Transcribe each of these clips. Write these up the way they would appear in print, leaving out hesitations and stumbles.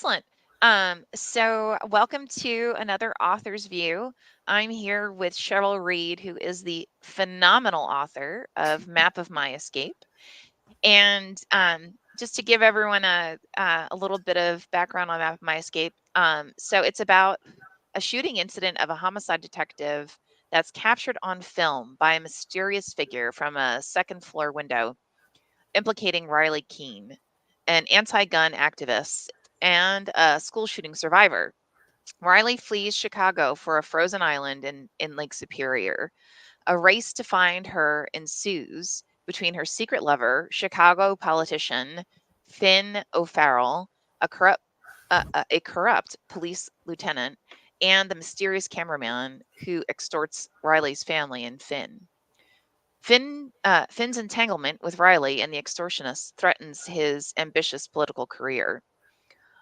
Excellent. So welcome to another author's view. I'm here with Cheryl Reed, who is the phenomenal author of Map of My Escape. And just to give everyone a little bit of background on Map of My Escape, so it's about a shooting incident of a homicide detective that's captured on film by a mysterious figure from a second floor window, implicating Riley Keene, an anti gun activist and a school shooting survivor. Riley flees Chicago for a frozen island in Lake Superior. A race to find her ensues between her secret lover, Chicago politician Finn O'Farrell, a corrupt police lieutenant, and the mysterious cameraman who extorts Riley's family and Finn. Finn's entanglement with Riley and the extortionist threatens his ambitious political career.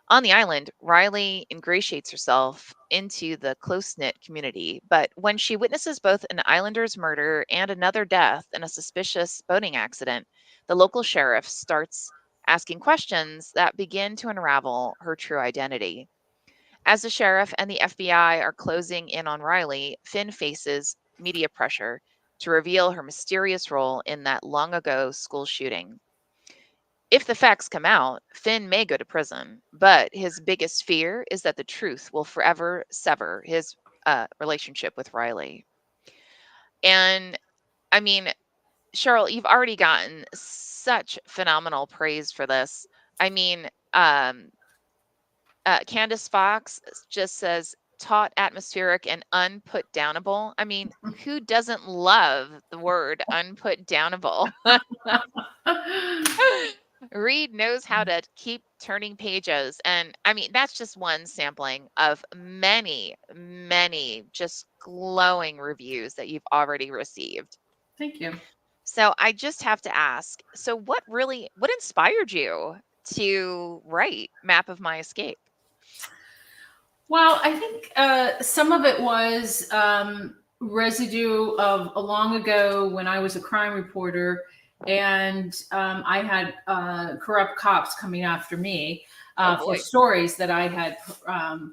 On the island, Riley ingratiates herself into the close knit community, but when she witnesses both an islander's murder and another death in a suspicious boating accident, the local sheriff starts asking questions that begin to unravel her true identity. As the sheriff and the FBI are closing in on Riley, Finn faces media pressure to reveal her mysterious role in that long ago school shooting. If the facts come out, Finn may go to prison, but his biggest fear is that the truth will forever sever his relationship with Riley. And I mean, Cheryl, you've already gotten such phenomenal praise for this. I mean, Candace Fox just says taut, atmospheric, and unput downable. I mean, who doesn't love the word unput downable? Reed knows how to keep turning pages. And I mean, that's just one sampling of many, many just glowing reviews that you've already received. Thank you. So I just have to ask, so what inspired you to write Map of My Escape? Well, I think some of it was residue of a long ago when I was a crime reporter, and I had corrupt cops coming after me Oh for boy. stories that I had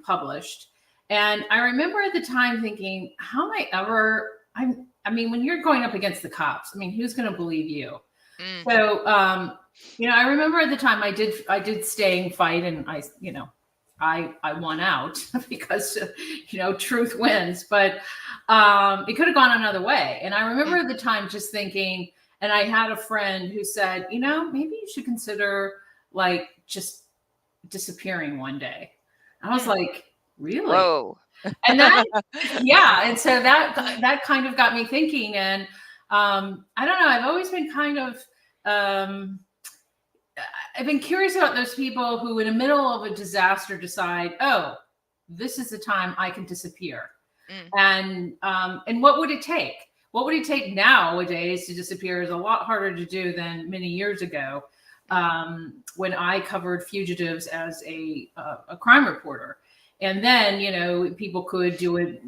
published. And I remember at the time thinking, how am I ever? I mean, when you're going up against the cops, I mean, who's going to believe you? Mm, So, I remember at the time I did stay and fight, and I won out because truth wins, but it could have gone another way. And I remember mm, at the time just thinking, and I had a friend who said, maybe you should consider like just disappearing one day. I was mm. like, really? Whoa. And that, yeah. And so that kind of got me thinking. And I don't know. I've always been kind of um, I've been curious about those people who, in the middle of a disaster, decide, "Oh, this is the time I can disappear." Mm, And what would it take? What would it take nowadays to disappear is a lot harder to do than many years ago, mm, when I covered fugitives as a crime reporter. And then people could do it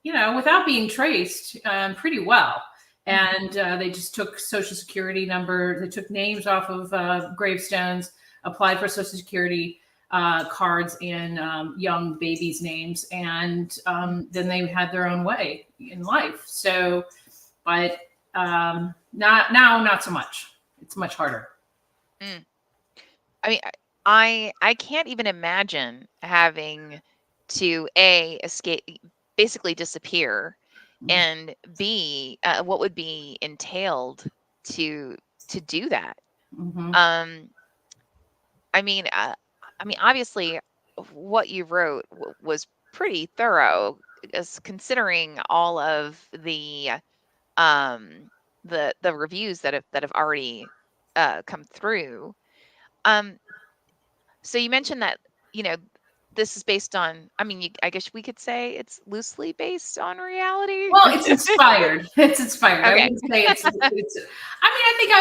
without being traced pretty well. mm, And they just took social security number, they took names off of gravestones, applied for social security cards in young babies' names, and then they had their own way in life. So, but not so much. It's much harder. mm. I mean, I can't even imagine having to A, escape, basically disappear, and B, what would be entailed to to do that. Mm-hmm. Um, I mean, obviously, what you wrote was pretty thorough, as considering all of um, the reviews that have already come through. Um, so you mentioned that you know this is based on. I mean, I guess we could say it's loosely based on reality. Well, it's inspired. It's inspired. I Okay. wouldn't say it's. I mean, I think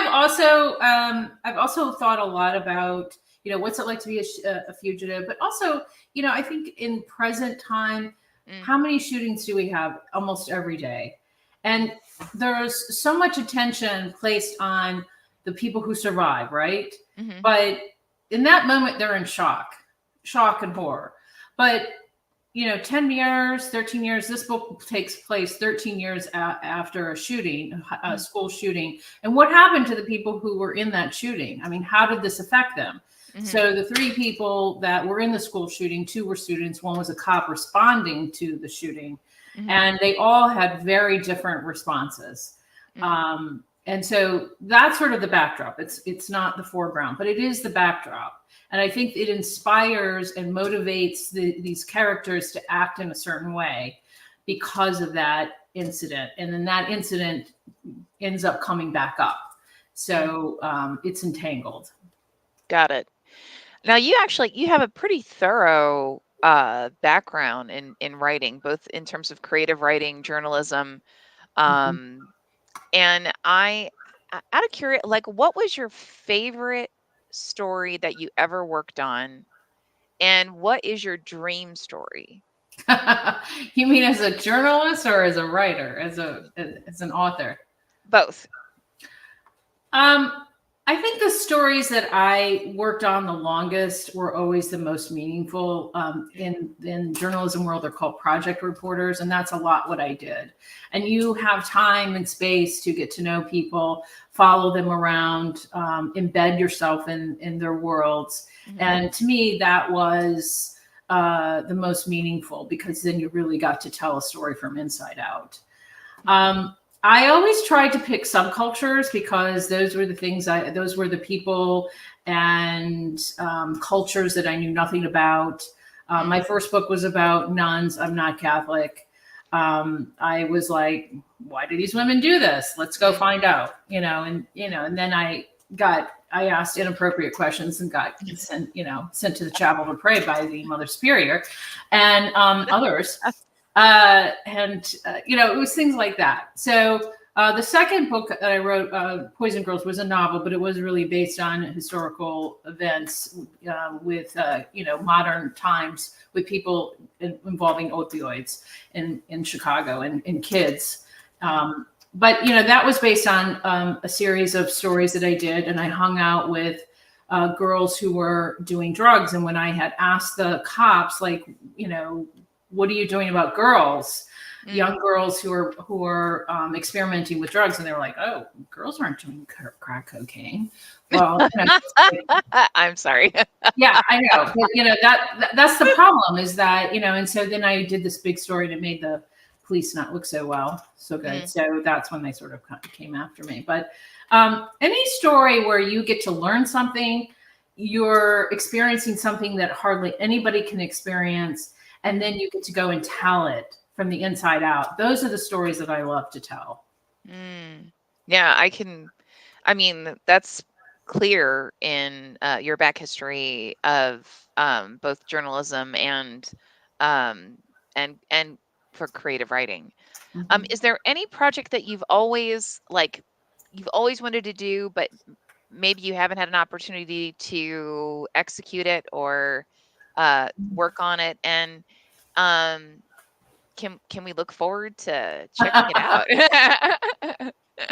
I've also thought a lot about what's it like to be a fugitive, but also I think in present time, Mm, how many shootings do we have almost every day, and there's so much attention placed on the people who survive, right? mhm, But in that moment, they're in shock. shock and horror. But 10 years, 13 years, this book takes place 13 years after a shooting, a school shooting. And what happened to the people who were in that shooting? I mean, how did this affect them? Mm-hmm. So the 3 people that were in the school shooting, 2 were students, 1 was a cop responding to the shooting. Mm-hmm. And they all had very different responses. Mm-hmm. And so that's sort of the backdrop. It's not the foreground, but it is the backdrop. And I think it inspires and motivates these characters to act in a certain way because of that incident. And then that incident ends up coming back up. So it's entangled. Got it. Now you have a pretty thorough background in writing, both in terms of creative writing, journalism, and out of curiosity, like, what was your favorite story that you ever worked on, and what is your dream story? You mean as a journalist or as a writer, as an author? Both. I think the stories that I worked on the longest were always the most meaningful. In journalism world, they're called project reporters, and that's a lot what I did. And you have time and space to get to know people, follow them around, embed yourself in their worlds. Mm-hmm. And to me, that was the most meaningful, because then you really got to tell a story from inside out. I always tried to pick subcultures, because those were the people and cultures that I knew nothing about. My first book was about nuns. I'm not Catholic. I was like, why do these women do this? Let's go find out, and then I asked inappropriate questions and got sent to the chapel to pray by the Mother Superior and others. It was things like that. So the second book that I wrote, Poison Girls, was a novel, but it was really based on historical events with modern times, with people involving opioids in Chicago and kids. But that was based on a series of stories that I did, and I hung out with girls who were doing drugs. And when I had asked the cops, like, what are you doing about girls, young girls who are experimenting with drugs? And they were like, oh, girls aren't doing crack cocaine. Well, I'm sorry. Yeah, I know. But, that's the problem, is that, and so then I did this big story that made the police not look so good. So that's when they sort of came after me. But any story where you get to learn something, you're experiencing something that hardly anybody can experience, and then you get to go and tell it from the inside out. Those are the stories that I love to tell. Yeah, that's clear in your back history of both journalism and for creative writing. Is there any project that you've always wanted to do, but maybe you haven't had an opportunity to execute it or work on it? And can we look forward to checking it out?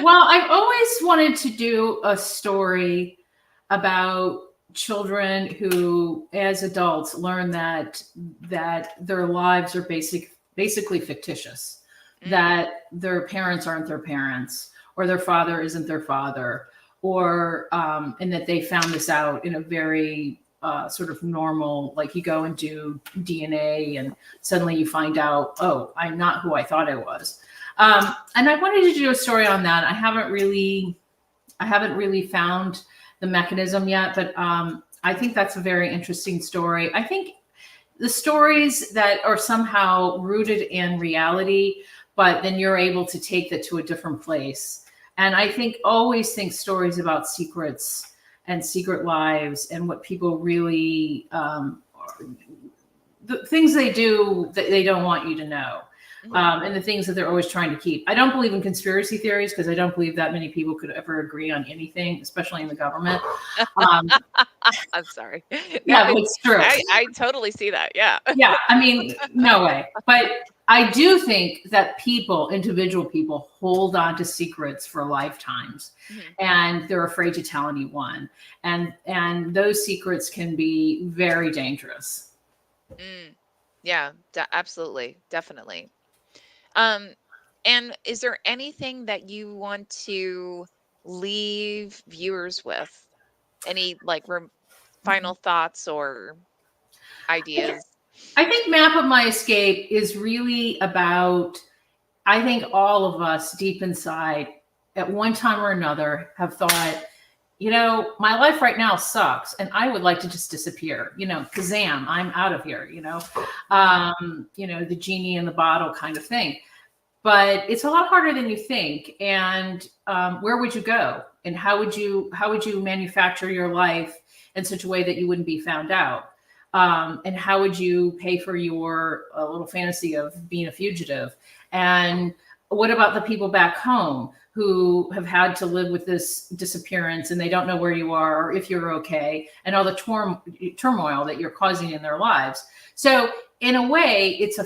Well, I've always wanted to do a story about children who, as adults, learn that their lives are basically fictitious, that their parents aren't their parents, or their father isn't their father, or and that they found this out in a very sort of normal, like you go and do DNA and suddenly you find out, oh, I'm not who I thought I was. And I wanted to do a story on that. I haven't really found the mechanism yet, but I think that's a very interesting story. I think the stories that are somehow rooted in reality, but then you're able to take that to a different place. And I always think stories about secrets and secret lives and what people really, the things they do that they don't want you to know. And the things that they're always trying to keep. I don't believe in conspiracy theories, because I don't believe that many people could ever agree on anything, especially in the government. I'm sorry. Yeah, but it's true. I totally see that. Yeah. Yeah, I mean, no way. But I do think that individual people, hold on to secrets for lifetimes, and they're afraid to tell anyone. And those secrets can be very dangerous. Mm. Yeah, absolutely, definitely. Um, and is there anything that you want to leave viewers with? Any like final thoughts or ideas? I think Map of My Escape is really about, I think all of us deep inside at one time or another have thought, my life right now sucks and I would like to just disappear. Kazam, I'm out of here, Hmm. the genie in the bottle kind of thing. But it's a lot harder than you think. And where would you go? And how would you manufacture your life in such a way that you wouldn't be found out? And how would you pay for your little fantasy of being a fugitive? And what about the people back home who have had to live with this disappearance and they don't know where you are or if you're okay and all the turmoil that you're causing in their lives? So in a way, it's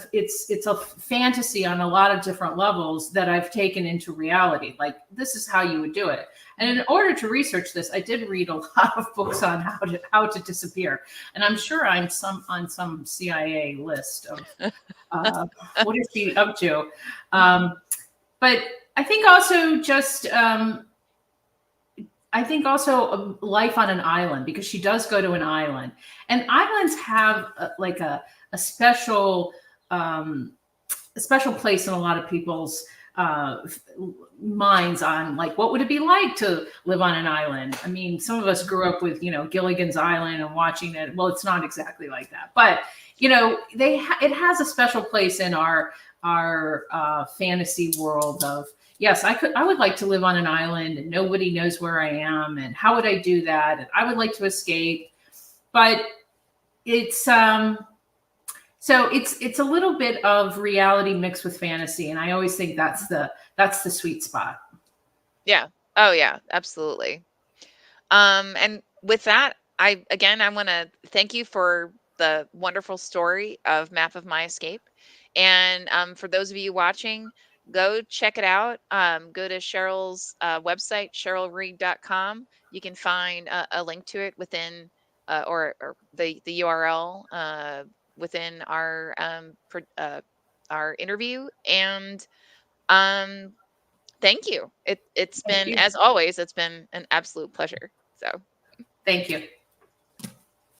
a fantasy on a lot of different levels that I've taken into reality. Like, this is how you would do it. And in order to research this, I did read a lot of books on how to disappear. And I'm sure I'm on some CIA list of uh, what is she up to. Um, but I think also just life on an island, because she does go to an island, and islands have a special um, a special place in a lot of people's uh, minds on, like, what would it be like to live on an island. I mean, some of us grew up with Gilligan's Island and watching it. Well, it's not exactly like that, but it has a special place in our fantasy world of, yes, I would like to live on an island and nobody knows where I am, and how would I do that, and I would like to escape. But it's it's a little bit of reality mixed with fantasy, and I always think that's the sweet spot. Yeah. Oh yeah, absolutely. And with that, I want to thank you for the wonderful story of Map of My Escape. And for those of you watching, go check it out. Go to Cheryl's website, cherylreed.com. You can find a link to it within, or the URL within our interview. And um, thank you. It's Thank been, you. as always, it's been an absolute pleasure. So. Thank you.